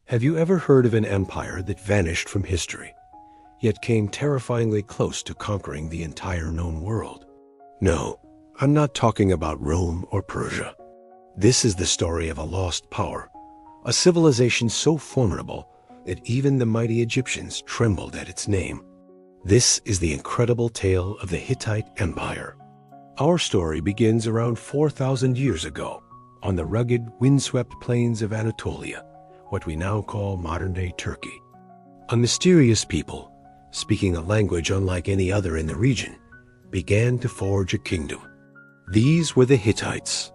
Have you ever heard of an empire that vanished from history, yet came terrifyingly close to conquering the entire known world? No, I'm not talking about Rome or Persia. This is the story of a lost power, a civilization so formidable that even the mighty Egyptians trembled at its name. This is the incredible tale of the Hittite Empire. Our story begins around 4,000 years ago on the rugged, windswept plains of Anatolia, what we now call modern-day Turkey. A mysterious people, speaking a language unlike any other in the region, began to forge a kingdom. These were the Hittites.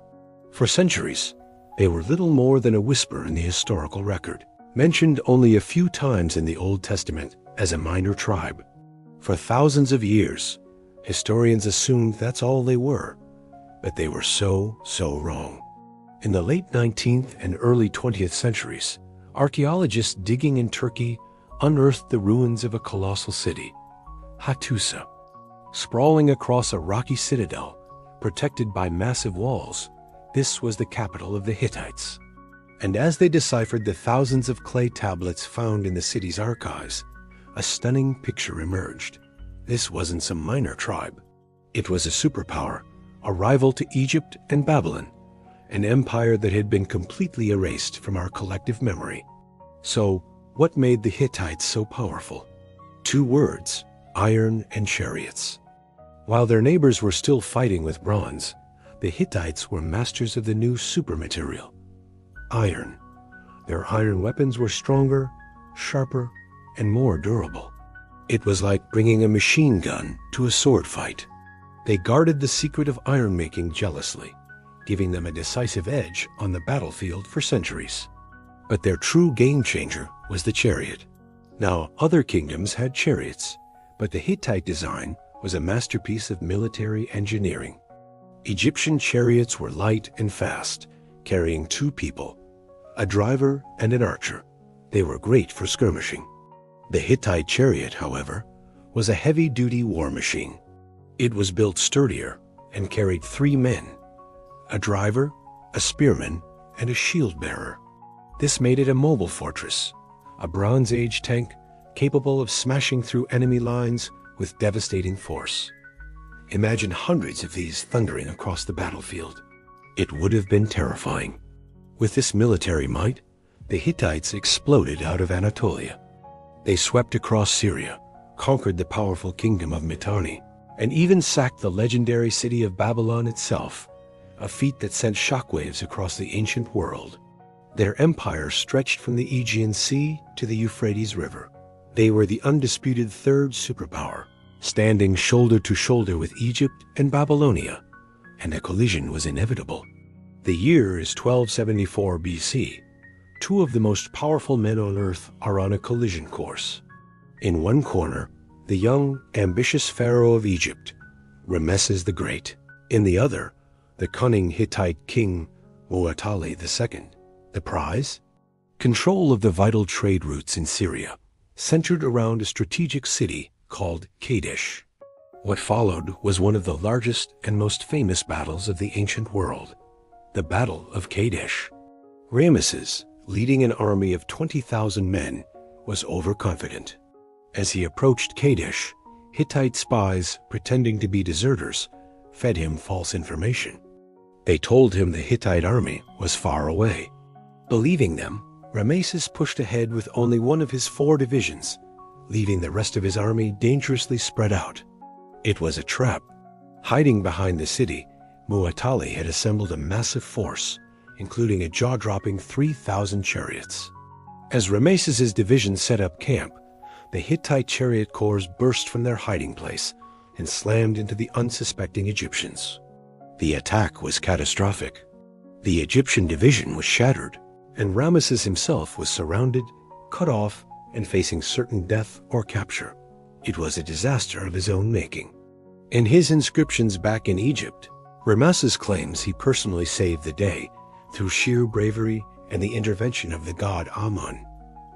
For centuries, they were little more than a whisper in the historical record, mentioned only a few times in the Old Testament as a minor tribe. For thousands of years, historians assumed that's all they were, but they were so wrong. In the late 19th and early 20th centuries, archaeologists digging in Turkey unearthed the ruins of a colossal city, Hattusa. Sprawling across a rocky citadel, protected by massive walls, this was the capital of the Hittites. And as they deciphered the thousands of clay tablets found in the city's archives, a stunning picture emerged. This wasn't some minor tribe. It was a superpower, a rival to Egypt and Babylon, an empire that had been completely erased from our collective memory. So, what made the Hittites so powerful? Two words: iron and chariots. While their neighbors were still fighting with bronze, the Hittites were masters of the new supermaterial, iron. Their iron weapons were stronger, sharper, and more durable. It was like bringing a machine gun to a sword fight. They guarded the secret of iron making jealously, giving them a decisive edge on the battlefield for centuries. But their true game changer was the chariot. Now, other kingdoms had chariots, but the Hittite design was a masterpiece of military engineering. Egyptian chariots were light and fast, carrying two people, a driver and an archer. They were great for skirmishing. The Hittite chariot, however, was a heavy-duty war machine. It was built sturdier and carried 3 men, a driver, a spearman, and a shield-bearer. This made it a mobile fortress, a Bronze Age tank capable of smashing through enemy lines with devastating force. Imagine hundreds of these thundering across the battlefield. It would have been terrifying. With this military might, the Hittites exploded out of Anatolia. They swept across Syria, conquered the powerful kingdom of Mitanni, and even sacked the legendary city of Babylon itself, a feat that sent shockwaves across the ancient world. Their empire stretched from the Aegean Sea to the Euphrates River. They were the undisputed third superpower, standing shoulder to shoulder with Egypt and Babylonia, and a collision was inevitable. The year is 1274 BC. Two of the most powerful men on earth are on a collision course. In one corner, the young, ambitious pharaoh of Egypt, Ramesses the Great. In the other, the cunning Hittite king, Muwatalli II. The prize? Control of the vital trade routes in Syria, centered around a strategic city called Kadesh. What followed was one of the largest and most famous battles of the ancient world, the Battle of Kadesh. Ramesses, leading an army of 20,000 men, was overconfident. As he approached Kadesh, Hittite spies, pretending to be deserters, fed him false information. They told him the Hittite army was far away. Believing them, Ramesses pushed ahead with only one of his 4 divisions, leaving the rest of his army dangerously spread out. It was a trap. Hiding behind the city, Muwatalli had assembled a massive force, including a jaw-dropping 3,000 chariots. As Ramesses' division set up camp, the Hittite chariot corps burst from their hiding place and slammed into the unsuspecting Egyptians. The attack was catastrophic. The Egyptian division was shattered, and Ramesses himself was surrounded, cut off, and facing certain death or capture. It was a disaster of his own making. In his inscriptions back in Egypt, Ramesses claims he personally saved the day through sheer bravery and the intervention of the god Amun.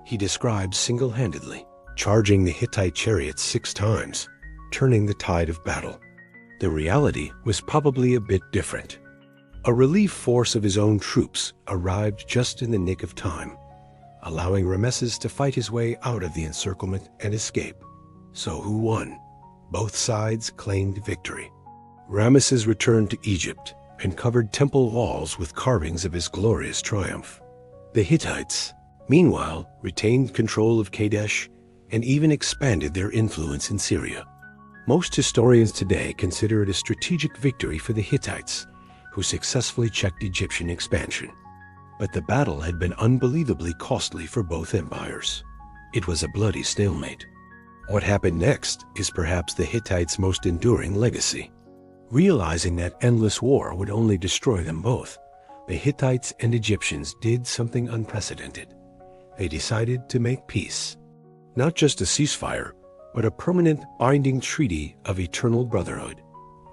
He describes single-handedly charging the Hittite chariots 6 times, turning the tide of battle. The reality was probably a bit different. A relief force of his own troops arrived just in the nick of time. allowing Rameses to fight his way out of the encirclement and escape. So who won? Both sides claimed victory. Ramesses returned to Egypt and covered temple walls with carvings of his glorious triumph. The Hittites, meanwhile, retained control of Kadesh and even expanded their influence in Syria. Most historians today consider it a strategic victory for the Hittites, who successfully checked Egyptian expansion. But the battle had been unbelievably costly for both empires. It was a bloody stalemate. What happened next is perhaps the Hittites' most enduring legacy. Realizing that endless war would only destroy them both, the Hittites and Egyptians did something unprecedented. They decided to make peace. Not just a ceasefire, but a permanent binding treaty of eternal brotherhood.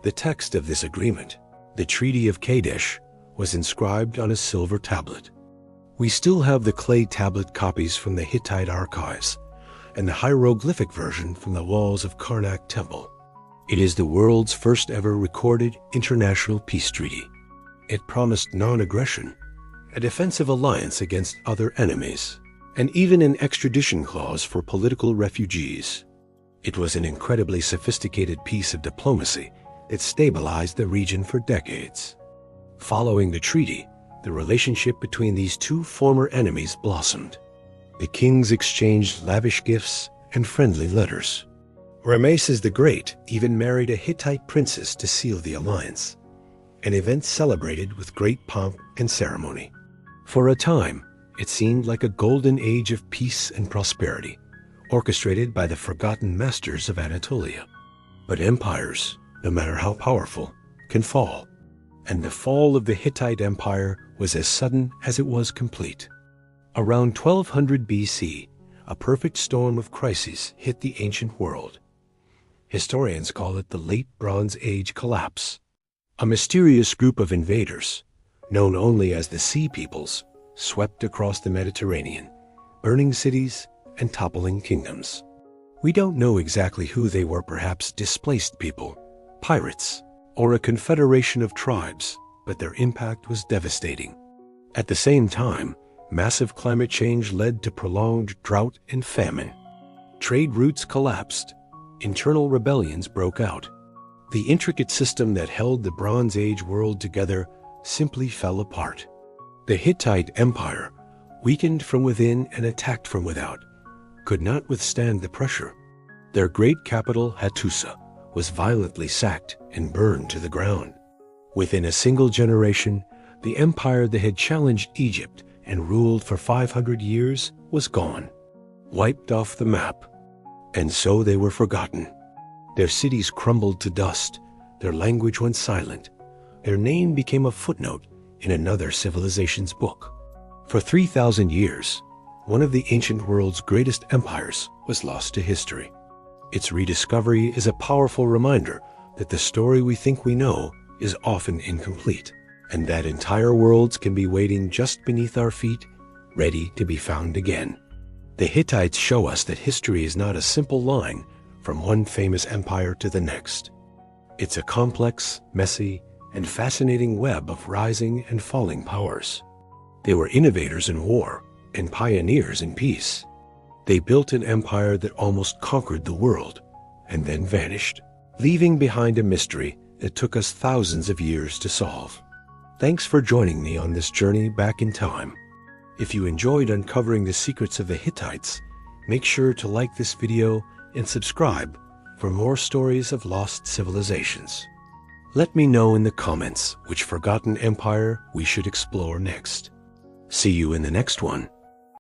The text of this agreement, the Treaty of Kadesh, was inscribed on a silver tablet. We still have the clay tablet copies from the Hittite archives and the hieroglyphic version from the walls of Karnak Temple. It is the world's first ever recorded international peace treaty. It promised non-aggression, a defensive alliance against other enemies, and even an extradition clause for political refugees. It was an incredibly sophisticated piece of diplomacy that stabilized the region for decades. Following the treaty, the relationship between these two former enemies blossomed. The kings exchanged lavish gifts and friendly letters. Rameses the Great even married a Hittite princess to seal the alliance, an event celebrated with great pomp and ceremony. For a time, it seemed like a golden age of peace and prosperity, orchestrated by the forgotten masters of Anatolia. But empires, no matter how powerful, can fall. And the fall of the Hittite Empire was as sudden as it was complete. Around 1200 BC, a perfect storm of crises hit the ancient world. Historians call it the Late Bronze Age collapse. A mysterious group of invaders, known only as the Sea Peoples, swept across the Mediterranean, burning cities and toppling kingdoms. We don't know exactly who they were, perhaps displaced people, pirates, or a confederation of tribes, but their impact was devastating. At the same time, massive climate change led to prolonged drought and famine. Trade routes collapsed. Internal rebellions broke out. The intricate system that held the Bronze Age world together simply fell apart. The Hittite Empire, weakened from within and attacked from without, could not withstand the pressure. Their great capital, Hattusa, was violently sacked and burned to the ground. Within a single generation, the empire that had challenged Egypt and ruled for 500 years was gone, wiped off the map. And so they were forgotten. Their cities crumbled to dust, their language went silent, their name became a footnote in another civilization's book. For 3,000 years, one of the ancient world's greatest empires was lost to history. Its rediscovery is a powerful reminder that the story we think we know is often incomplete, and that entire worlds can be waiting just beneath our feet, ready to be found again. The Hittites show us that history is not a simple line from one famous empire to the next. It's a complex, messy, and fascinating web of rising and falling powers. They were innovators in war and pioneers in peace. They built an empire that almost conquered the world and then vanished, leaving behind a mystery that took us thousands of years to solve. Thanks for joining me on this journey back in time. If you enjoyed uncovering the secrets of the Hittites, make sure to like this video and subscribe for more stories of lost civilizations. Let me know in the comments which forgotten empire we should explore next. See you in the next one.